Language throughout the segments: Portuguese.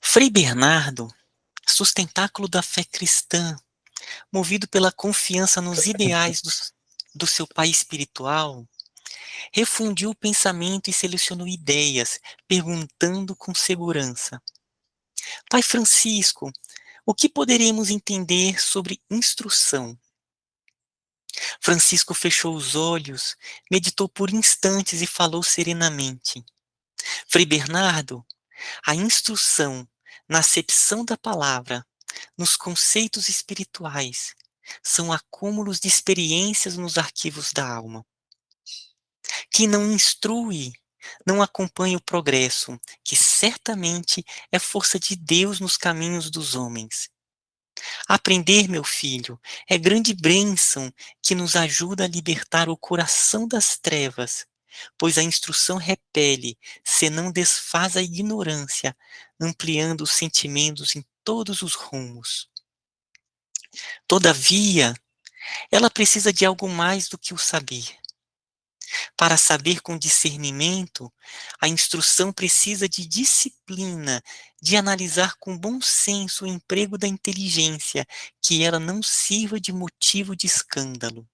Frei Bernardo, sustentáculo da fé cristã, movido pela confiança nos ideais do seu pai espiritual, refundiu o pensamento e selecionou ideias, perguntando com segurança: Pai Francisco, o que poderemos entender sobre instrução? Francisco fechou os olhos, meditou por instantes e falou serenamente: Frei Bernardo, a instrução, na acepção da palavra, nos conceitos espirituais, são acúmulos de experiências nos arquivos da alma. Quem não instrui, não acompanha o progresso, que certamente é força de Deus nos caminhos dos homens. Aprender, meu filho, é grande bênção que nos ajuda a libertar o coração das trevas, pois a instrução repele, senão desfaz a ignorância, ampliando os sentimentos em todos os rumos. Todavia, ela precisa de algo mais do que o saber. Para saber com discernimento, a instrução precisa de disciplina, de analisar com bom senso o emprego da inteligência, que ela não sirva de motivo de escândalo.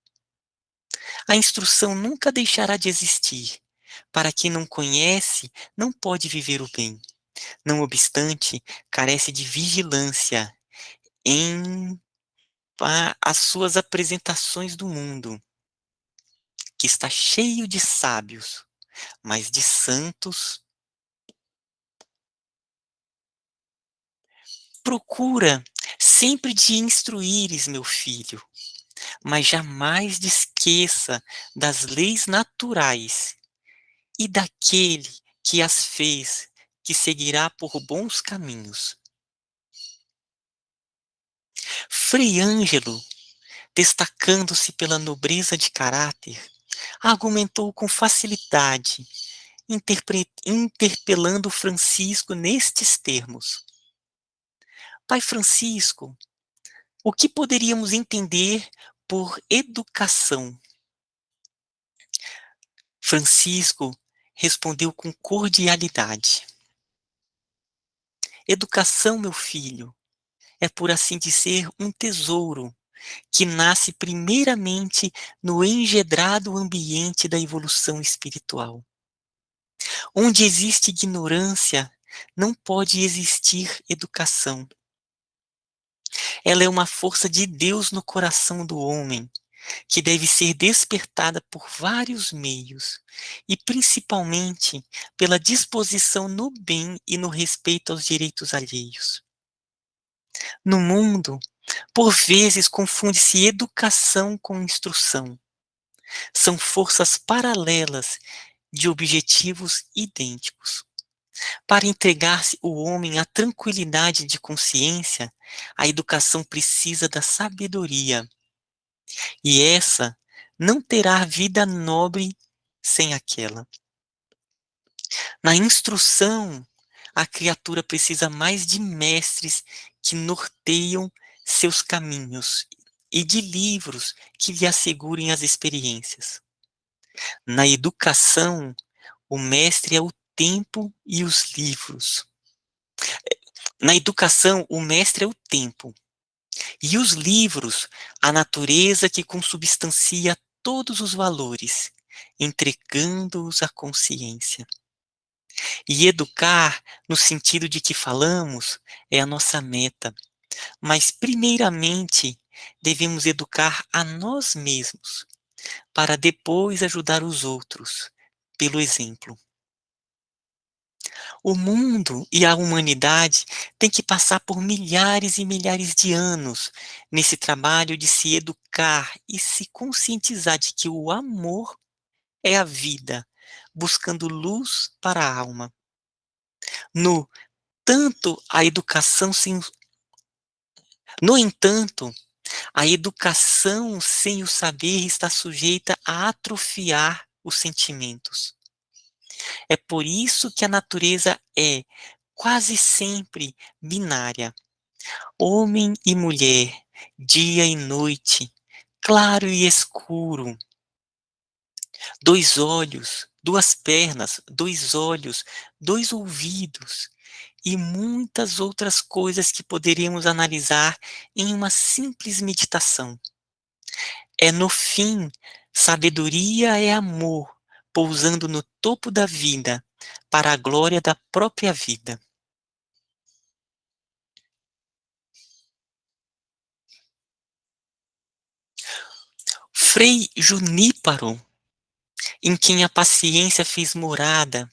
A instrução nunca deixará de existir. Para quem não conhece, não pode viver o bem. Não obstante, carece de vigilância em as suas apresentações do mundo, que está cheio de sábios, mas de santos. Procura sempre de instruires, meu filho, mas jamais te esqueça das leis naturais e daquele que as fez, que seguirá por bons caminhos. Frei Ângelo, destacando-se pela nobreza de caráter, argumentou com facilidade, interpelando Francisco nestes termos: Pai Francisco, o que poderíamos entender por educação? Francisco respondeu com cordialidade: Educação, meu filho, é, por assim dizer, um tesouro que nasce primeiramente no engedrado ambiente da evolução espiritual. Onde existe ignorância, não pode existir educação. Ela é uma força de Deus no coração do homem, que deve ser despertada por vários meios, e principalmente pela disposição no bem e no respeito aos direitos alheios. No mundo, por vezes confunde-se educação com instrução. São forças paralelas de objetivos idênticos. Para entregar-se o homem à tranquilidade de consciência, a educação precisa da sabedoria. E essa não terá vida nobre sem aquela. Na instrução, a criatura precisa mais de mestres que norteiam seus caminhos e de livros que lhe assegurem as experiências. Na educação, o mestre é o tempo e os livros. Na educação, o mestre é o tempo. E os livros, a natureza que consubstancia todos os valores, entregando-os à consciência. E educar, no sentido de que falamos, é a nossa meta. Mas, primeiramente, devemos educar a nós mesmos, para depois ajudar os outros, pelo exemplo. O mundo e a humanidade têm que passar por milhares e milhares de anos nesse trabalho de se educar e se conscientizar de que o amor é a vida, buscando luz para a alma. No tanto, a educação sem... No entanto, a educação sem o saber está sujeita a atrofiar os sentimentos. É por isso que a natureza é quase sempre binária. Homem e mulher, dia e noite, claro e escuro, 2 olhos, 2 pernas, 2 olhos, 2 ouvidos e muitas outras coisas que poderíamos analisar em uma simples meditação. No fim, sabedoria é amor, pousando no topo da vida, para a glória da própria vida. Frei Juníparo, em quem a paciência fez morada,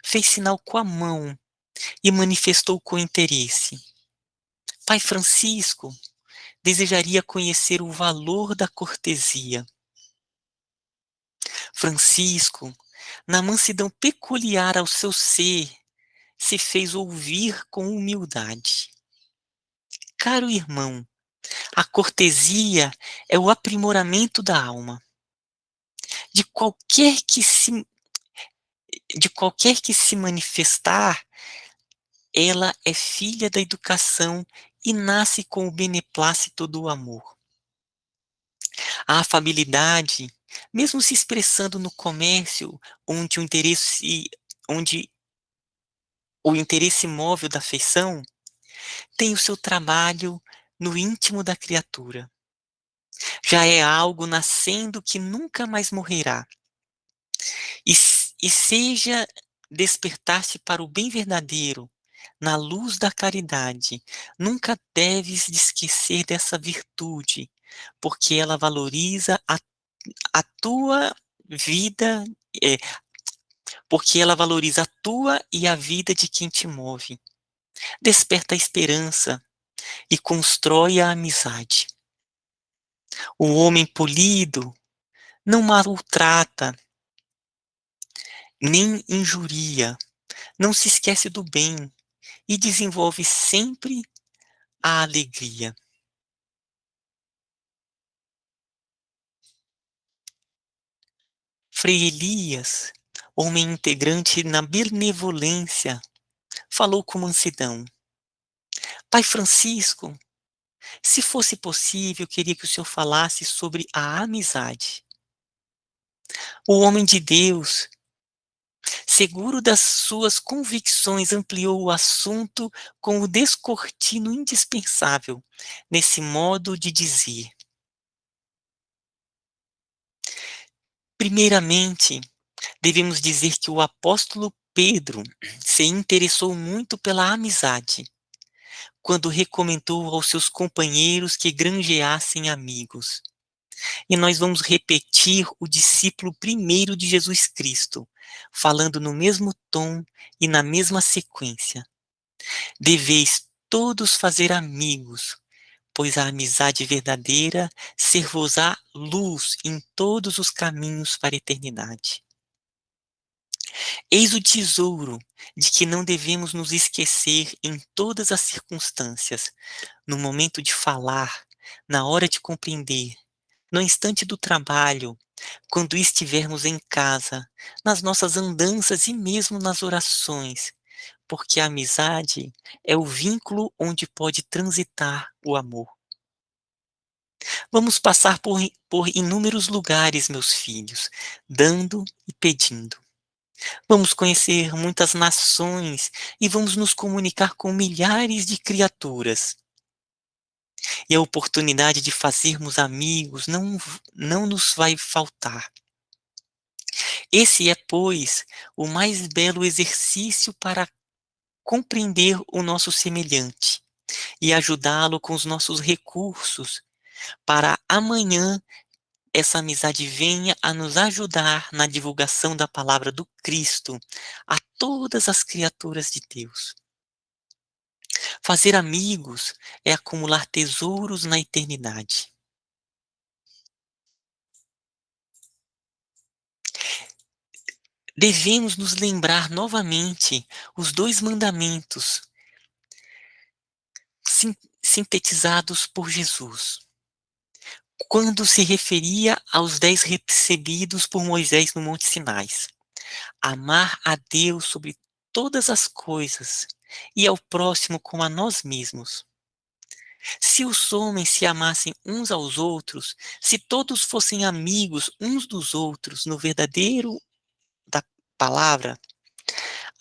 fez sinal com a mão e manifestou com interesse. Pai Francisco desejaria conhecer o valor da cortesia. Francisco, na mansidão peculiar ao seu ser, se fez ouvir com humildade. Caro irmão, a cortesia é o aprimoramento da alma. De qualquer que se, de qualquer que se manifestar, ela é filha da educação e nasce com o beneplácito do amor. A afabilidade, mesmo se expressando no comércio, onde o interesse móvel da afeição, tem o seu trabalho no íntimo da criatura. Já é algo nascendo que nunca mais morrerá. E seja despertar-se para o bem verdadeiro, na luz da caridade, nunca deves de esquecer dessa virtude, porque ela valoriza a tua vida, é, porque ela valoriza a tua e a vida de quem te move. Desperta a esperança e constrói a amizade. O homem polido não maltrata, nem injuria, não se esquece do bem e desenvolve sempre a alegria. Frei Elias, homem integrante na benevolência, falou com mansidão. Pai Francisco, se fosse possível, eu queria que o senhor falasse sobre a amizade. O homem de Deus, seguro das suas convicções, ampliou o assunto com o descortino indispensável, nesse modo de dizer. Primeiramente, devemos dizer que o apóstolo Pedro se interessou muito pela amizade, quando recomendou aos seus companheiros que granjeassem amigos. E nós vamos repetir o discípulo primeiro de Jesus Cristo, falando no mesmo tom e na mesma sequência. Deveis todos fazer amigos, pois a amizade verdadeira ser-vos-á luz em todos os caminhos para a eternidade. Eis o tesouro de que não devemos nos esquecer em todas as circunstâncias, no momento de falar, na hora de compreender, no instante do trabalho, quando estivermos em casa, nas nossas andanças e mesmo nas orações, porque a amizade é o vínculo onde pode transitar o amor. Vamos passar por inúmeros lugares, meus filhos, dando e pedindo. Vamos conhecer muitas nações e vamos nos comunicar com milhares de criaturas. E a oportunidade de fazermos amigos não nos vai faltar. Esse é, pois, o mais belo exercício para compreender o nosso semelhante e ajudá-lo com os nossos recursos, para amanhã essa amizade venha a nos ajudar na divulgação da palavra do Cristo a todas as criaturas de Deus. Fazer amigos é acumular tesouros na eternidade. Devemos nos lembrar novamente os 2 mandamentos sintetizados por Jesus, quando se referia aos 10 recebidos por Moisés no Monte Sinai. Amar a Deus sobre todas as coisas e ao próximo como a nós mesmos. Se os homens se amassem uns aos outros, se todos fossem amigos uns dos outros no verdadeiro da palavra,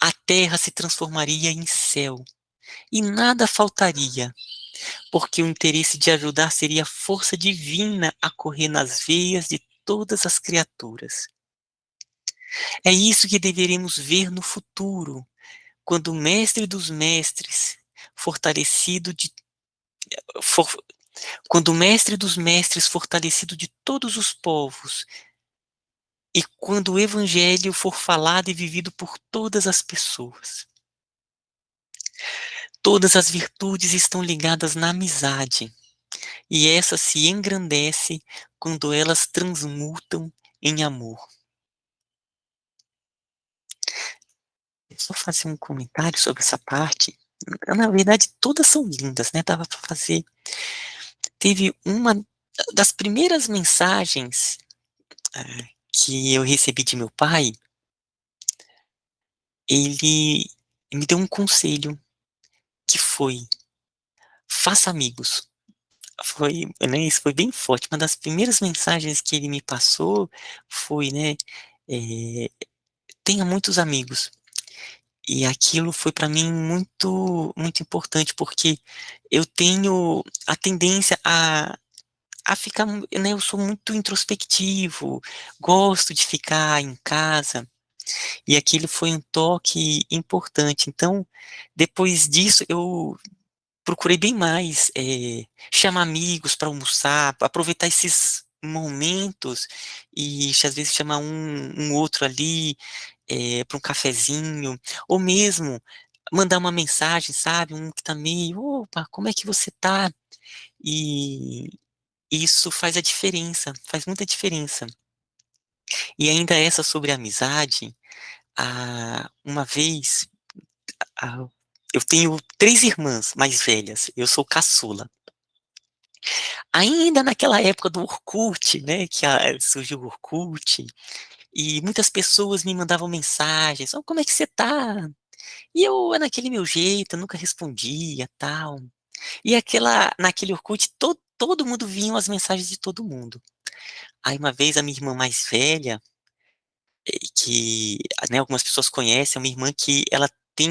a terra se transformaria em céu e nada faltaria, porque o interesse de ajudar seria a força divina a correr nas veias de todas as criaturas. É isso que deveremos ver no futuro, quando o mestre dos mestres, fortalecido de for, quando o mestre dos mestres fortalecido de todos os povos, e quando o evangelho for falado e vivido por todas as pessoas. Todas as virtudes estão ligadas na amizade, e essa se engrandece quando elas transmutam em amor. Só fazer um comentário sobre essa parte. Na verdade, todas são lindas, né? Dava para fazer. Teve uma das primeiras mensagens que eu recebi de meu pai. Ele me deu um conselho que foi: faça amigos. Foi, né, isso foi bem forte. Uma das primeiras mensagens que ele me passou foi, né, eh, tenha muitos amigos. E aquilo foi para mim muito muito importante, porque eu tenho a tendência a ficar, né, eu sou muito introspectivo, gosto de ficar em casa, e aquilo foi um toque importante. Então, depois disso eu procurei bem mais, chamar amigos para almoçar, aproveitar esses momentos e às vezes chamar um outro ali, para um cafezinho, ou mesmo mandar uma mensagem, sabe, um que tá meio: "Opa, como é que você tá?". E isso faz a diferença, faz muita diferença. E ainda essa sobre a amizade, uma vez, ah, eu tenho 3 irmãs mais velhas, eu sou caçula. Ainda naquela época do Orkut, né, que surgiu o Orkut, e muitas pessoas me mandavam mensagens: "Oh, como é que você tá?". E eu naquele meu jeito, eu nunca respondia, tal. E naquele Orkut todo mundo vinham as mensagens de todo mundo. Aí uma vez a minha irmã mais velha, que, né, algumas pessoas conhecem, é uma irmã que ela tem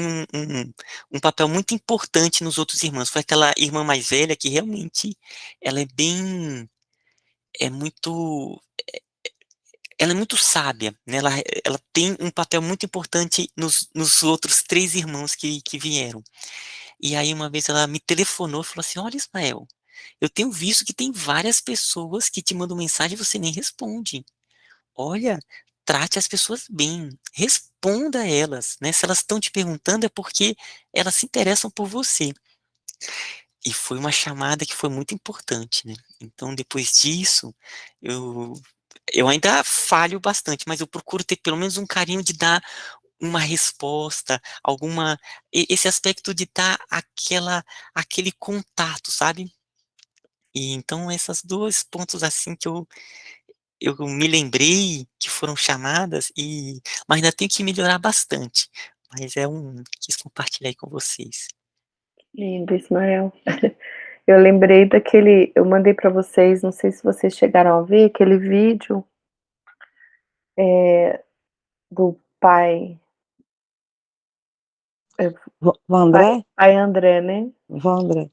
um papel muito importante nos outros irmãos. Foi aquela irmã mais velha que realmente ela é bem é muito ela é muito sábia, né, ela tem um papel muito importante nos outros 3 irmãos que vieram. E aí uma vez ela me telefonou e falou assim: "Olha, Ismael, eu tenho visto que tem várias pessoas que te mandam mensagem e você nem responde. Olha, trate as pessoas bem, responda a elas, né, se elas estão te perguntando é porque elas se interessam por você". E foi uma chamada que foi muito importante, né. Então depois disso, eu eu ainda falho bastante, mas eu procuro ter pelo menos um carinho de dar uma resposta, alguma esse aspecto de dar aquele contato, sabe. E então essas 2 pontos, assim, que eu me lembrei que foram chamadas mas ainda tenho que melhorar bastante, mas quis compartilhar aí com vocês. Lindo, Ismael. Eu lembrei daquele, eu mandei para vocês, não sei se vocês chegaram a ver aquele vídeo, do pai, eh, Vandré? pai André, né, Vandré.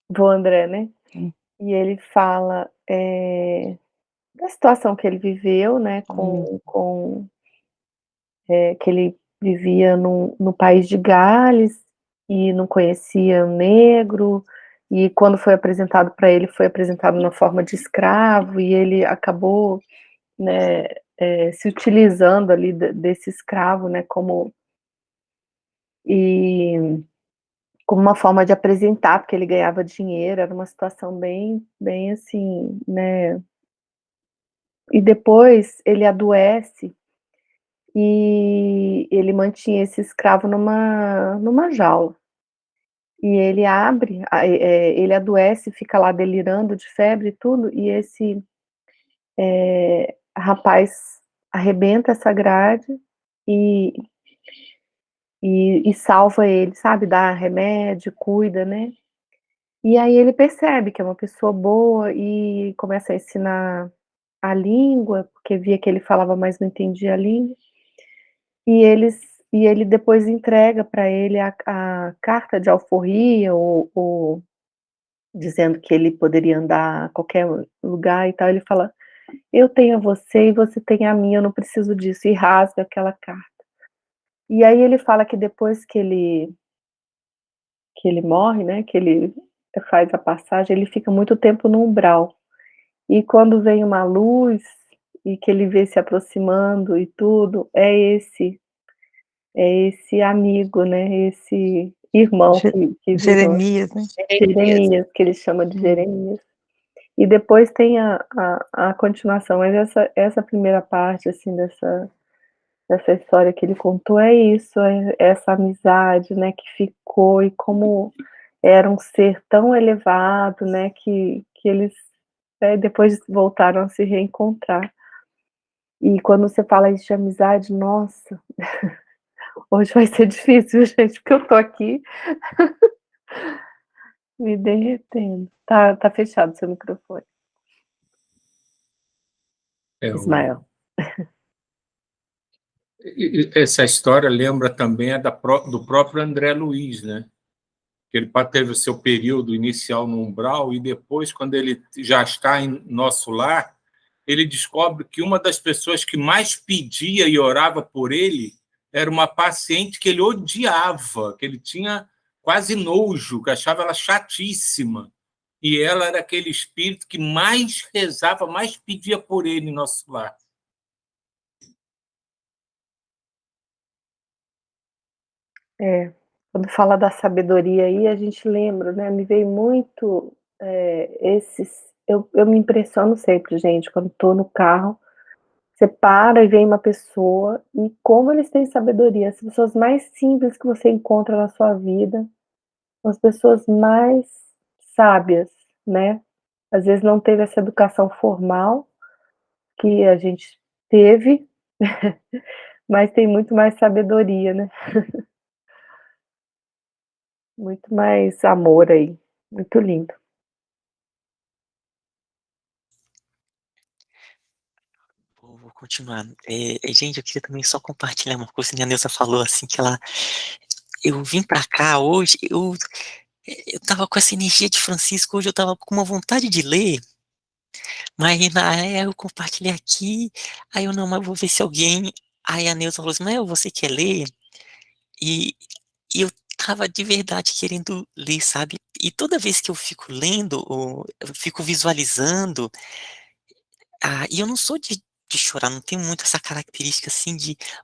vô André, né, Hum. e ele fala, da situação que ele viveu, né, Hum. que ele vivia no país de Gales e não conhecia o negro, e quando foi apresentado para ele, foi apresentado na forma de escravo, e ele acabou, né, se utilizando ali desse escravo, né, e, como uma forma de apresentar, porque ele ganhava dinheiro, era uma situação bem, bem assim, né. E depois ele adoece e ele mantinha esse escravo numa jaula. E ele abre, ele adoece, fica lá delirando de febre e tudo, e esse, rapaz arrebenta essa grade e salva ele, sabe, dá remédio, cuida, né. E aí ele percebe que é uma pessoa boa e começa a ensinar a língua, porque via que ele falava, mas não entendia a língua. E eles e ele depois entrega para ele a carta de alforria, ou dizendo que ele poderia andar a qualquer lugar e tal. Ele fala: "Eu tenho a você e você tem a mim, eu não preciso disso", e rasga aquela carta. E aí ele fala que depois que ele morre, né, que ele faz a passagem, ele fica muito tempo no umbral. E quando vem uma luz, e que ele vê se aproximando e tudo, é esse amigo, né, esse irmão Je que virou Jeremias, né. Jeremias. Jeremias, que ele chama de Hum. Jeremias. E depois tem a continuação, mas essa primeira parte, assim, dessa história que ele contou é isso, é essa amizade, né, que ficou, e como era um ser tão elevado, né, que eles, depois voltaram a se reencontrar. E quando você fala isso de amizade, nossa, hoje vai ser difícil, gente, porque eu tô aqui me derretendo. Tá fechado seu microfone, É, Ismael. essa história lembra também do próprio André Luiz, né? Ele teve o seu período inicial no umbral e depois, quando ele já está em nosso lar, ele descobre que uma das pessoas que mais pedia e orava por ele era uma paciente que ele odiava, que ele tinha quase nojo, que achava ela chatíssima. E ela era aquele espírito que mais rezava, mais pedia por ele em nosso lar. Quando fala da sabedoria aí, a gente lembra, né, me veio muito, eu me impressiono sempre, gente, quando estou no carro, você para e vem uma pessoa, e como eles têm sabedoria, as pessoas mais simples que você encontra na sua vida, são as pessoas mais sábias, né. Às vezes não teve essa educação formal que a gente teve, mas tem muito mais sabedoria, né, muito mais amor aí, muito lindo. Vou continuar. Gente, eu queria também só compartilhar uma coisa que a Neuza falou, assim, que eu vim pra cá hoje, eu estava com essa energia de Francisco, hoje eu estava com uma vontade de ler, mas aí eu compartilhei aqui, aí eu: "Não, mas eu vou ver se alguém", aí a Neuza falou assim: "Não, você quer ler?" E e eu estava de verdade querendo ler, sabe. E toda vez que eu fico lendo, ou eu fico visualizando, e eu não sou de chorar, não tenho muito essa característica, assim,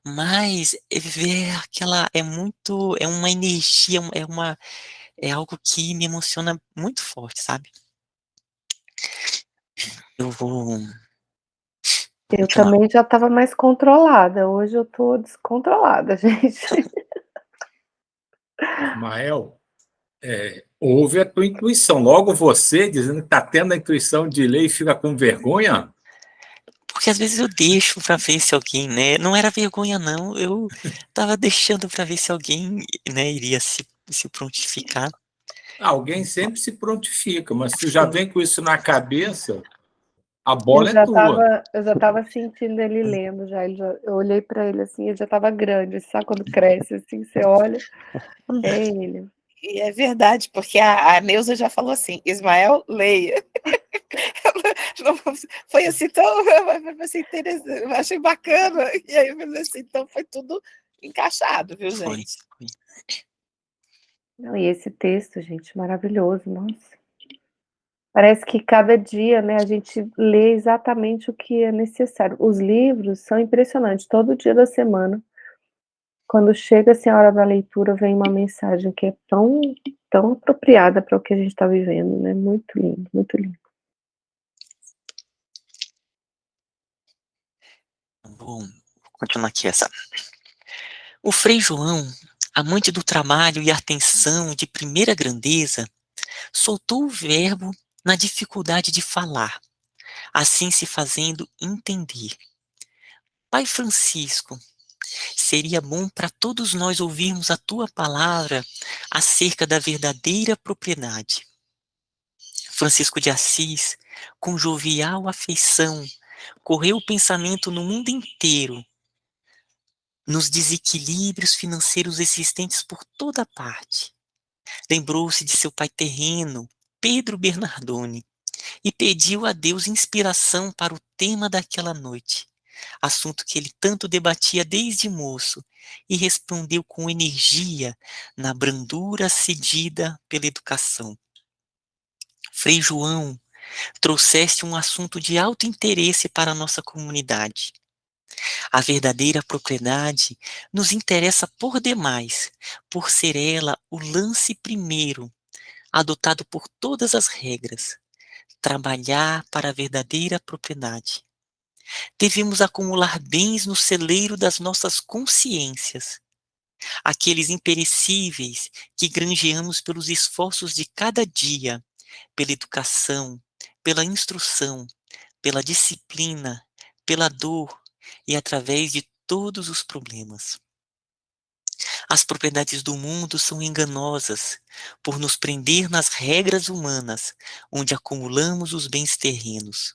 mas ver aquela, é uma energia, é algo que me emociona muito forte, sabe. Eu vou Eu continuar. também já estava mais controlada, hoje eu tô descontrolada, gente. Ismael, ouve a tua intuição. Logo você, dizendo que está tendo a intuição de ler e fica com vergonha, Porque às vezes eu deixo pra ver se alguém, né, não era vergonha não, eu estava deixando pra ver se alguém, né, iria se prontificar. alguém sempre se prontifica, mas tu já Sim. vem com isso na cabeça, a Eu bola é já tua. estava eu já estava sentindo ele lendo já, eu olhei pra ele, assim, ele já estava grande, sabe quando cresce, assim, você olha, é ele. E é verdade, porque a Neuza já falou assim: "Ismael, leia". Ela não foi assim tão assim, eu achei bacana, e aí eu falei assim, então foi tudo encaixado, viu Foi, gente. foi. Não, e esse texto, gente, maravilhoso, nossa. Parece que cada dia, né, a gente lê exatamente o que é necessário. Os livros são impressionantes, todo dia da semana, quando chega, assim, a hora da leitura, vem uma mensagem que é tão apropriada para o que a gente está vivendo, né, muito lindo, muito lindo. Vou continuar aqui essa. O Frei João, amante do trabalho e atenção de primeira grandeza, soltou o verbo na dificuldade de falar, assim se fazendo entender. Pai Francisco, seria bom para todos nós ouvirmos a tua palavra acerca da verdadeira propriedade. Francisco de Assis, com jovial afeição, correu o pensamento no mundo inteiro, nos desequilíbrios financeiros existentes por toda parte. Lembrou-se de seu pai terreno, Pedro Bernardone, e pediu a Deus inspiração para o tema daquela noite, assunto que ele tanto debatia desde moço, e respondeu com energia na brandura cedida pela educação. Frei João, trouxeste um assunto de alto interesse para a nossa comunidade. A verdadeira propriedade nos interessa por demais, por ser ela o lance primeiro, adotado por todas as regras. Trabalhar para a verdadeira propriedade. Devemos acumular bens no celeiro das nossas consciências, aqueles imperecíveis que granjeamos pelos esforços de cada dia, pela educação, pela instrução, pela disciplina, pela dor e através de todos os problemas. As propriedades do mundo são enganosas, por nos prender nas regras humanas, onde acumulamos os bens terrenos.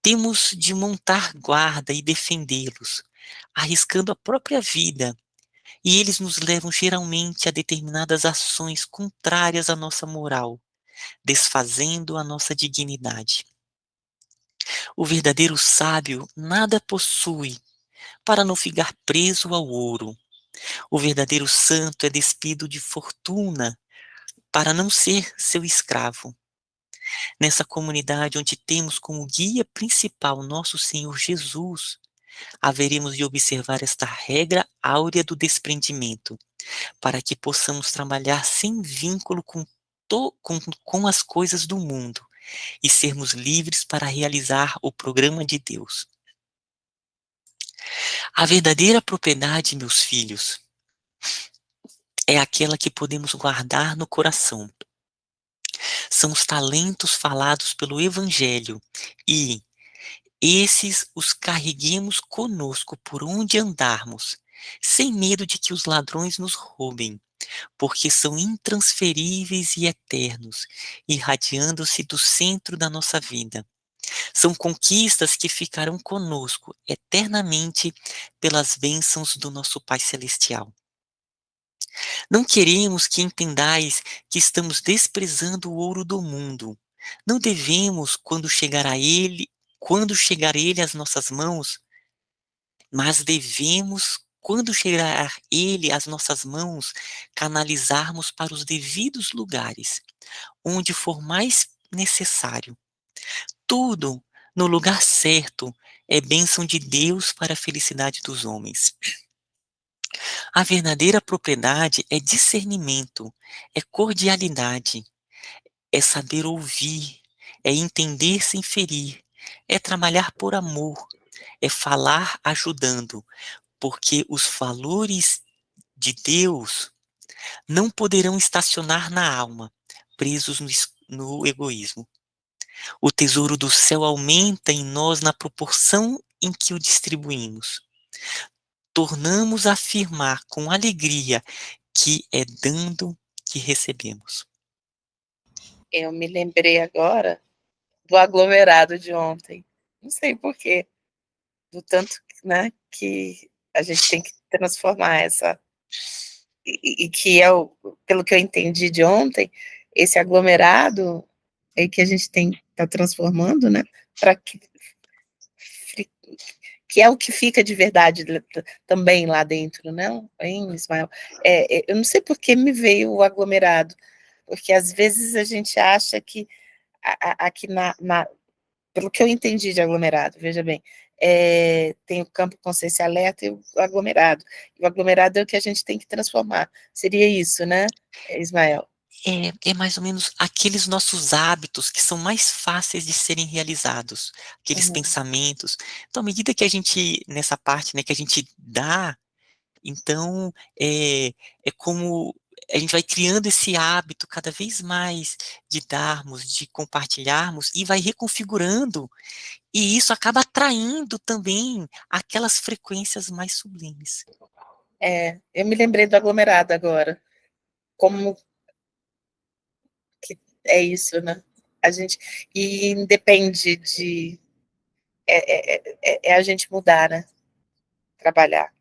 Temos de montar guarda e defendê-los, arriscando a própria vida, e eles nos levam geralmente a determinadas ações contrárias à nossa moral, desfazendo a nossa dignidade. O verdadeiro sábio nada possui para não ficar preso ao ouro. O verdadeiro santo é despido de fortuna para não ser seu escravo. Nessa comunidade onde temos como guia principal nosso Senhor Jesus, haveremos de observar esta regra áurea do desprendimento, para que possamos trabalhar sem vínculo com as coisas do mundo e sermos livres para realizar o programa de Deus. A verdadeira propriedade, meus filhos, é aquela que podemos guardar no coração. São os talentos falados pelo Evangelho e esses os carreguemos conosco por onde andarmos, sem medo de que os ladrões nos roubem, porque são intransferíveis e eternos, irradiando-se do centro da nossa vida. São conquistas que ficarão conosco eternamente pelas bênçãos do nosso Pai Celestial. Não queremos que entendais que estamos desprezando o ouro do mundo. Não devemos, quando chegar ele às nossas mãos, mas devemos, quando chegar ele às nossas mãos, canalizarmos para os devidos lugares, onde for mais necessário. Tudo no lugar certo é bênção de Deus para a felicidade dos homens. A verdadeira propriedade é discernimento, é cordialidade, é saber ouvir, é entender sem ferir, é trabalhar por amor, é falar ajudando, porque os valores de Deus não poderão estacionar na alma, presos no egoísmo. O tesouro do céu aumenta em nós na proporção em que o distribuímos. Tornamos a afirmar com alegria que é dando que recebemos. Eu me lembrei agora do aglomerado de ontem. Não sei porquê, do tanto, né, que a gente tem que transformar essa... E que é, pelo que eu entendi de ontem, esse aglomerado é que a gente está transformando, né, para que é o que fica de verdade também lá dentro, né, hein, Ismael? Eu não sei por que me veio o aglomerado, porque às vezes a gente acha que aqui pelo que eu entendi de aglomerado, veja bem, tem o campo consciência alerta e o aglomerado. E o aglomerado é o que a gente tem que transformar. Seria isso, né, Ismael? É mais ou menos aqueles nossos hábitos que são mais fáceis de serem realizados, aqueles pensamentos. Então, à medida que a gente, nessa parte, né, que a gente dá, então, é como a gente vai criando esse hábito cada vez mais de darmos, de compartilharmos, e vai reconfigurando, e isso acaba atraindo também aquelas frequências mais sublimes. Eu me lembrei do aglomerado agora, como que é isso, né? E independe de... É a gente mudar, né? Trabalhar.